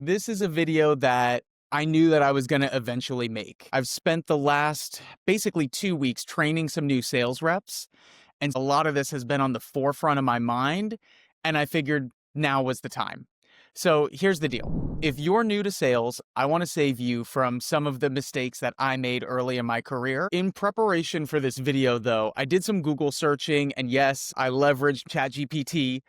This is a video that I knew that I was going to eventually make. I've spent the last basically 2 weeks training some new sales reps, and a lot of this has been on the forefront of my mind, and I figured now was the time. So here's the deal. If you're new to sales, I want to save you from some of the mistakes that I made early in my career. In preparation for this video, though, I did some Google searching, and yes, I leveraged ChatGPT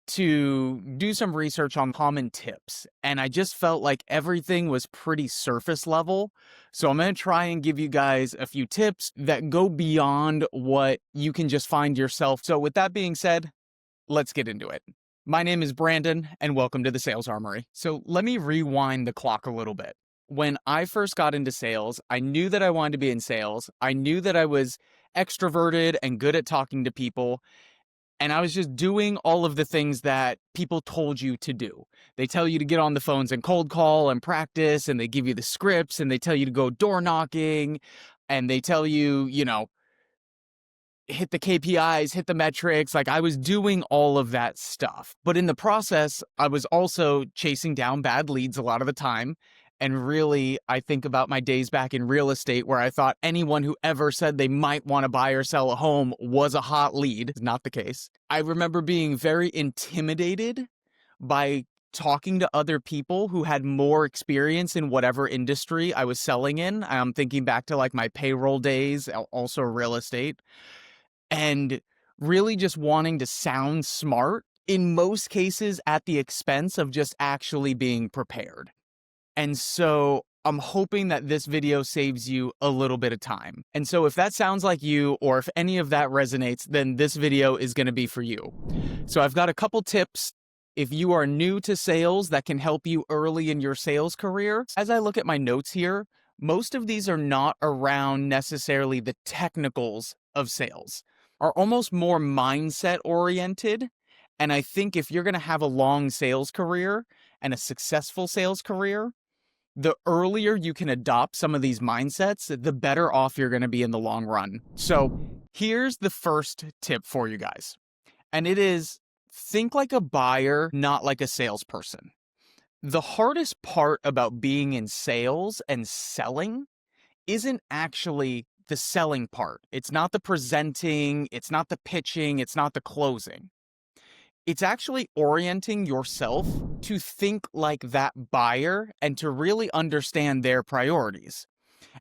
to do some research on common tips, and I just felt like everything was pretty surface level. So I'm going to try and give you guys a few tips that go beyond what you can just find yourself. So with that being said, let's get into it. My name is Brandon, and welcome to the Sales Armory. So let me rewind the clock a little bit. When I first got into sales, I knew that I wanted to be in sales. I knew that I was extroverted and good at talking to people. And I was just doing all of the things that people told you to do. They tell you to get on the phones and cold call and practice, and they give you the scripts, and they tell you to go door knocking, and they tell you, hit the KPIs, hit the metrics. Like, I was doing all of that stuff. But in the process, I was also chasing down bad leads a lot of the time. And really, I think about my days back in real estate where I thought anyone who ever said they might want to buy or sell a home was a hot lead. It's not the case. I remember being very intimidated by talking to other people who had more experience in whatever industry I was selling in. I'm thinking back to like my payroll days, also real estate, and really just wanting to sound smart, in most cases at the expense of just actually being prepared. And so I'm hoping that this video saves you a little bit of time. And so if that sounds like you, or if any of that resonates, then this video is going to be for you. So I've got a couple tips if you are new to sales that can help you early in your sales career. As I look at my notes here, most of these are not around necessarily the technicals of sales, are almost more mindset oriented. And I think if you're going to have a long sales career and a successful sales career, the earlier you can adopt some of these mindsets, the better off you're going to be in the long run. So here's the first tip for you guys. And it is, think like a buyer, not like a salesperson. The hardest part about being in sales and selling isn't actually the selling part. It's not the presenting, it's not the pitching, it's not the closing. It's actually orienting yourself to think like that buyer and to really understand their priorities.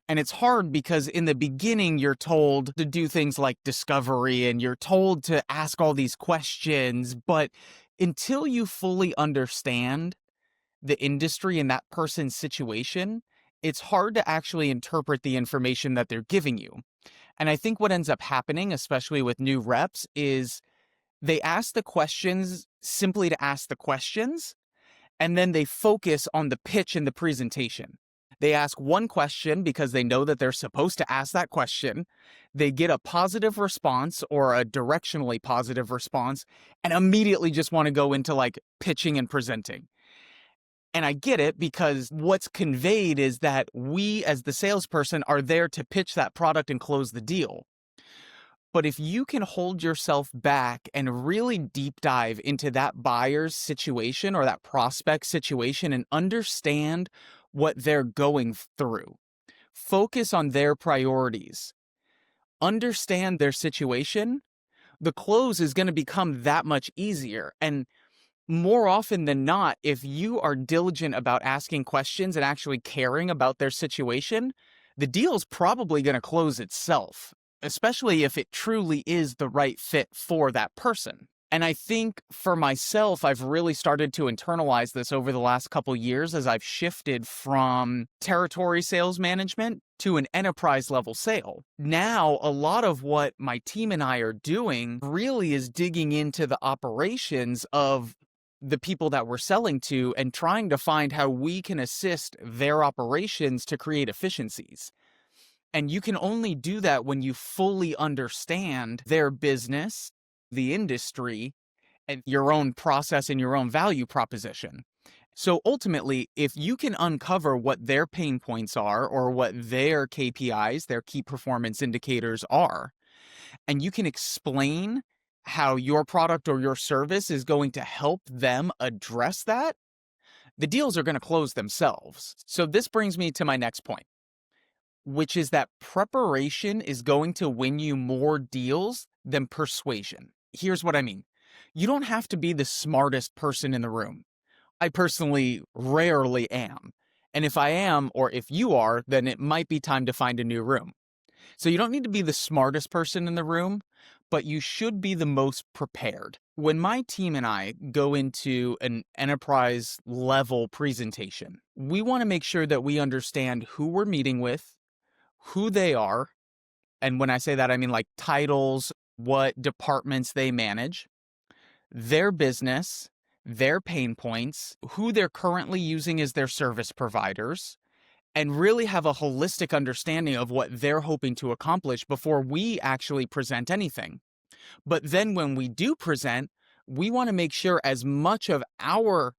And it's hard because in the beginning, you're told to do things like discovery and you're told to ask all these questions. But until you fully understand the industry and that person's situation, it's hard to actually interpret the information that they're giving you. And I think what ends up happening, especially with new reps, is they ask the questions simply to ask the questions, and then they focus on the pitch and the presentation. They ask one question because they know that they're supposed to ask that question. They get a positive response or a directionally positive response and immediately just want to go into like pitching and presenting. And I get it because what's conveyed is that we as the salesperson are there to pitch that product and close the deal. But if you can hold yourself back and really deep dive into that buyer's situation or that prospect situation and understand what they're going through, focus on their priorities, understand their situation, the close is going to become that much easier. And more often than not, if you are diligent about asking questions and actually caring about their situation, the deal's probably going to close itself, especially if it truly is the right fit for that person. And I think for myself, I've really started to internalize this over the last couple years as I've shifted from territory sales management to an enterprise level sale. Now, a lot of what my team and I are doing really is digging into the operations of the people that we're selling to and trying to find how we can assist their operations to create efficiencies. And you can only do that when you fully understand their business, the industry, and your own process and your own value proposition. So ultimately, if you can uncover what their pain points are or what their KPIs, their key performance indicators are, and you can explain how your product or your service is going to help them address that, the deals are going to close themselves. So this brings me to my next point, which is that preparation is going to win you more deals than persuasion. Here's what I mean. You don't have to be the smartest person in the room. I personally rarely am. And if I am, or if you are, then it might be time to find a new room. So you don't need to be the smartest person in the room, but you should be the most prepared. When my team and I go into an enterprise level presentation, we want to make sure that we understand who we're meeting with, who they are. And when I say that, I mean like titles, what departments they manage, their business, their pain points, who they're currently using as their service providers, and really have a holistic understanding of what they're hoping to accomplish before we actually present anything. But then when we do present, we want to make sure as much of our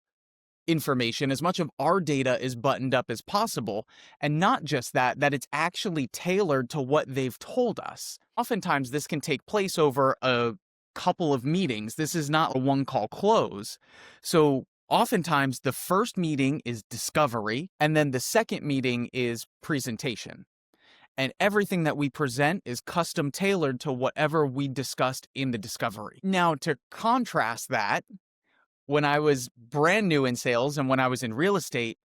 information, as much of our data is buttoned up as possible, and not just that, that it's actually tailored to what they've told us. Oftentimes, this can take place over a couple of meetings. This is not a one-call close. So oftentimes, the first meeting is discovery, and then the second meeting is presentation. And everything that we present is custom tailored to whatever we discussed in the discovery. Now, to contrast that, when I was brand new in sales and when I was in real estate,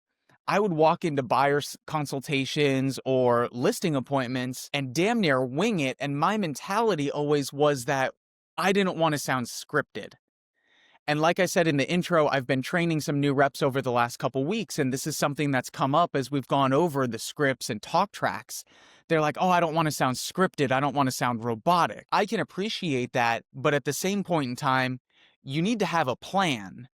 I would walk into buyers consultations or listing appointments and damn near wing it. And my mentality always was that I didn't want to sound scripted. And like I said in the intro, I've been training some new reps over the last couple weeks, and this is something that's come up as we've gone over the scripts and talk tracks. They're like, oh, I don't want to sound scripted. I don't want to sound robotic. I can appreciate that, but at the same point in time, you need to have a plan.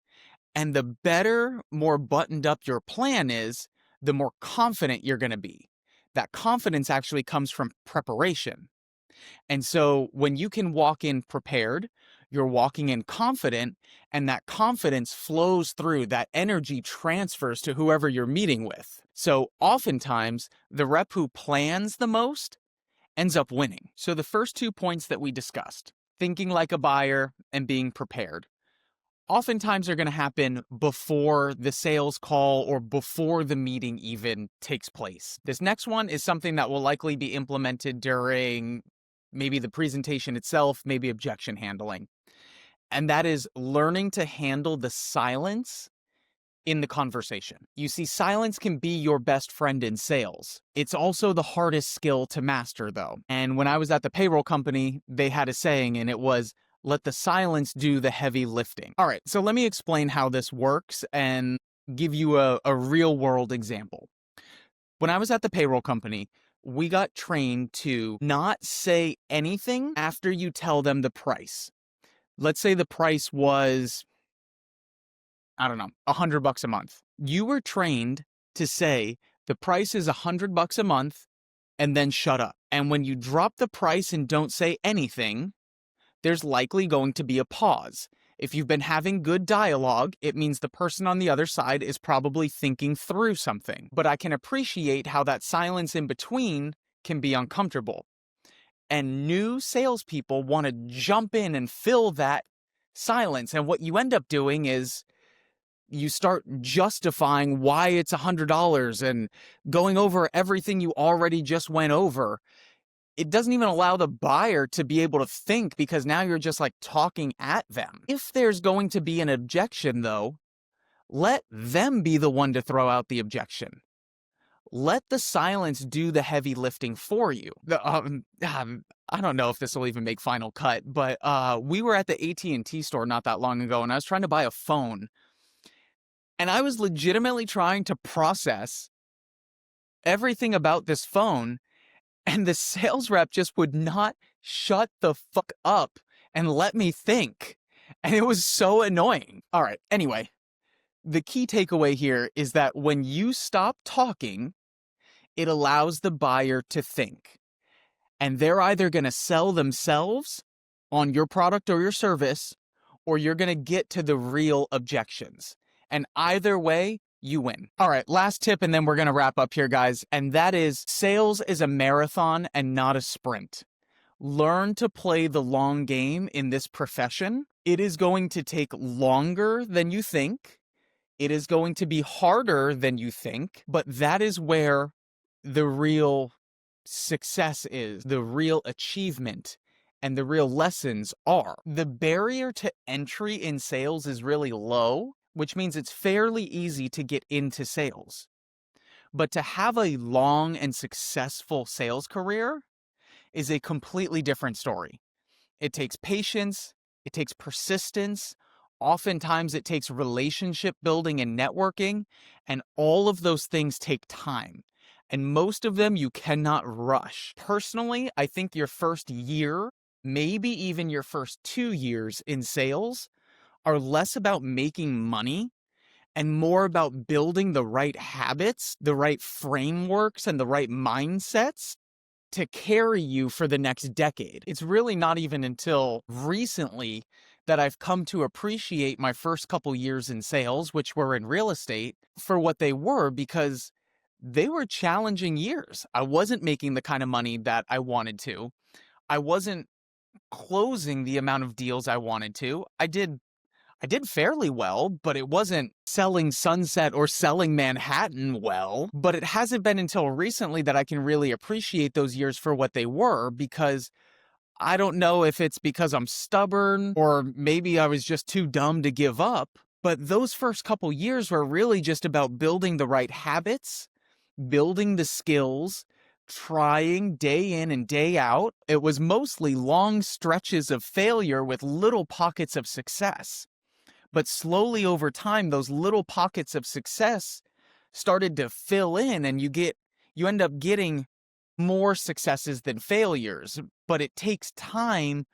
And the better, more buttoned up your plan is, the more confident you're going to be. That confidence actually comes from preparation. And so when you can walk in prepared, you're walking in confident, and that confidence flows through, that energy transfers to whoever you're meeting with. So oftentimes, the rep who plans the most ends up winning. So the first 2 points that we discussed, thinking like a buyer and being prepared, oftentimes are going to happen before the sales call or before the meeting even takes place. This next one is something that will likely be implemented during maybe the presentation itself, maybe objection handling. And that is learning to handle the silence in the conversation. You see, silence can be your best friend in sales. It's also the hardest skill to master, though. And when I was at the payroll company, they had a saying, and it was, let the silence do the heavy lifting. All right, so let me explain how this works and give you a real world example. When I was at the payroll company, we got trained to not say anything after you tell them the price. Let's say the price was, I don't know, $100 a month. You were trained to say the price is $100 a month and then shut up. And when you drop the price and don't say anything, there's likely going to be a pause. If you've been having good dialogue, it means the person on the other side is probably thinking through something. But I can appreciate how that silence in between can be uncomfortable. And new salespeople want to jump in and fill that silence. And what you end up doing is you start justifying why it's $100 and going over everything you already just went over. It doesn't even allow the buyer to be able to think because now you're just like talking at them. If there's going to be an objection, though, let them be the one to throw out the objection. Let the silence do the heavy lifting for you. I don't know if this will even make final cut, but we were at the AT&T store not that long ago, and I was trying to buy a phone. And I was legitimately trying to process everything about this phone, and the sales rep just would not shut the fuck up and let me think. And it was so annoying. All right, anyway, the key takeaway here is that when you stop talking, it allows the buyer to think. And they're either going to sell themselves on your product or your service, or you're going to get to the real objections. And either way, you win. All right, last tip, and then we're going to wrap up here, guys. And that is, sales is a marathon and not a sprint. Learn to play the long game in this profession. It is going to take longer than you think. It is going to be harder than you think, but that is where the real success is, the real achievement, and the real lessons are. The barrier to entry in sales is really low, which means it's fairly easy to get into sales. But to have a long and successful sales career is a completely different story. It takes patience, it takes persistence, oftentimes it takes relationship building and networking, and all of those things take time. And most of them you cannot rush. Personally, I think your first year, maybe even your first 2 years in sales, are less about making money and more about building the right habits, the right frameworks, and the right mindsets to carry you for the next decade. It's really not even until recently that I've come to appreciate my first couple years in sales, which were in real estate, for what they were, because they were challenging years. I wasn't making the kind of money that I wanted to. I wasn't closing the amount of deals I wanted to. I did fairly well, but it wasn't selling Sunset or selling Manhattan well. But it hasn't been until recently that I can really appreciate those years for what they were, because I don't know if it's because I'm stubborn or maybe I was just too dumb to give up. But those first couple years were really just about building the right habits, building the skills, trying day in and day out. It was mostly long stretches of failure with little pockets of success. But slowly over time, those little pockets of success started to fill in, and you end up getting more successes than failures. But it takes time.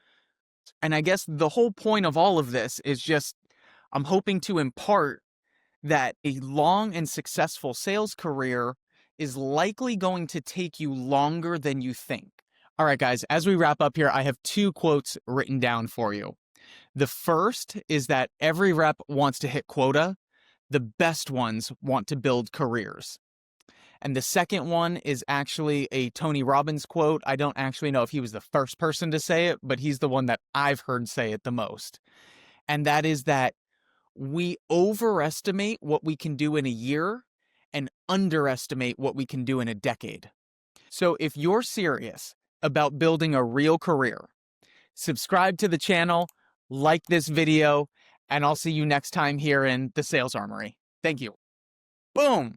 And I guess the whole point of all of this is just, I'm hoping to impart that a long and successful sales career is likely going to take you longer than you think. All right, guys, as we wrap up here, I have 2 quotes written down for you. The first is that every rep wants to hit quota. The best ones want to build careers. And the second one is actually a Tony Robbins quote. I don't actually know if he was the first person to say it, but he's the one that I've heard say it the most. And that is that we overestimate what we can do in a year and underestimate what we can do in a decade. So if you're serious about building a real career, subscribe to the channel, like this video, and I'll see you next time here in the Sales Armory. Thank you. Boom.